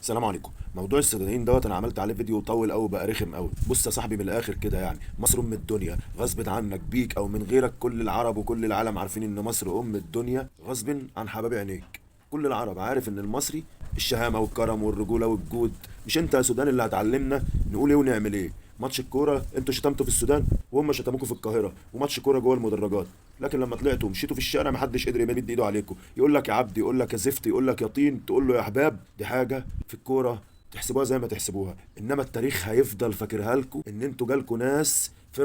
السلام عليكم. موضوع السودانيين دوت انا عملت عليه فيديو طول قوي بقى رخم قوي. بص يا صاحبي، من الاخر كده يعني مصر ام الدنيا غصب عنك بيك او من غيرك. كل العرب وكل العالم عارفين ان مصر ام الدنيا غصب عن حباب عينيك. كل العرب عارف ان المصري الشهامه والكرم والرجوله والجود. مش انت يا سودان اللي هتعلمنا نقول ايه ونعمل ايه. ماتش الكوره انتوا شتمتوا في السودان وهم شتموكوا في القاهره، وماتش كوره جوه المدرجات. لكن لما طلعتوا ومشيتوا في الشارع محدش قدر يمد ايده عليكم. يقول لك يا عبد، يقول لك يا زفت، يقول لك يا طين، تقول له يا احباب. دي حاجه في الكوره تحسبوها زي ما تحسبوها، انما التاريخ هيفضل فاكرها لكم ان انتوا جالكوا ناس في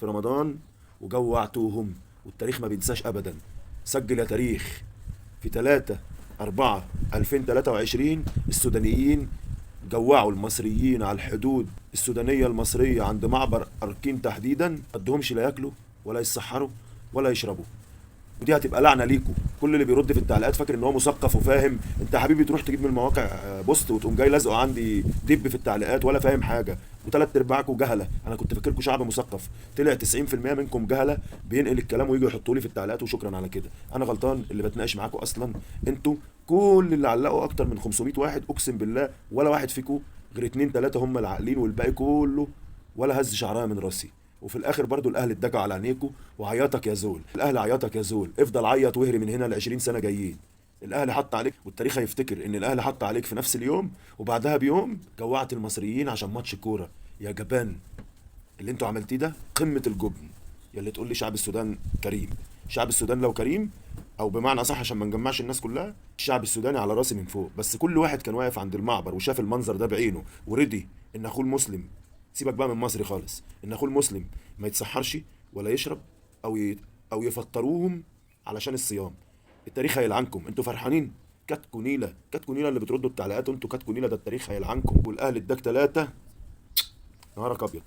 رمضان وجوعتوهم. والتاريخ ما بينساش ابدا. سجل يا تاريخ. في 3/4/2023 السودانيين جوعوا المصريين على الحدود السودانية المصرية عند معبر أركين تحديدا. ما ادهمش لا ياكلوا ولا يسحروا ولا يشربوا. ودي هتبقى لعنه ليكوا. كل اللي بيرد في التعليقات فاكر ان هو مثقف وفاهم. انت يا حبيبي تروح تجيب من المواقع بوست وتقوم جاي لازقه عندي دب في التعليقات ولا فاهم حاجه. وثلاث ارباعكم جهله. انا كنت فاكركم شعب مثقف، طلع 90% منكم جهله. بينقل الكلام ويجي يحطوا لي في التعليقات وشكرا على كده. انا غلطان اللي بتناقش معاكم اصلا. انتوا كل اللي علقوا اكتر من 500 واحد اقسم بالله ولا واحد فيكم غير اتنين تلاته هم العاقلين، والباقي كله ولا هز شعرايه من راسي. وفي الاخر برضو الاهل اتدكوا على عينيكوا وعيطك يا زول. الاهل عيطك يا زول. افضل عيط واهري من هنا ل 20 سنه جايين. الاهلي حط عليك، والتاريخ هيفتكر ان الاهلي حط عليك في نفس اليوم وبعدها بيوم جوعت المصريين عشان ماتش كوره. يا جبان، اللي انتوا عملتيه ده قمه الجبن. يا اللي تقول لي شعب السودان كريم. شعب السودان لو كريم، او بمعنى اصح عشان ما نجمعش الناس كلها، الشعب السوداني على راسي من فوق. بس كل واحد كان واقف عند المعبر وشاف المنظر ده بعينه ورضي ان اخوه المسلم، سيبك بقى من مصري خالص، ان اخوه المسلم ما يتسحرش ولا يشرب او يفطروهم علشان الصيام. التاريخ هيلعنكم. انتوا فرحانين كاتكو نيله كاتكو نيله اللي بتردوا التعليقات، وانتوا كاتكو نيله. ده التاريخ هيلعنكم. والاهلي اداك ثلاثه. نهارك ابيض.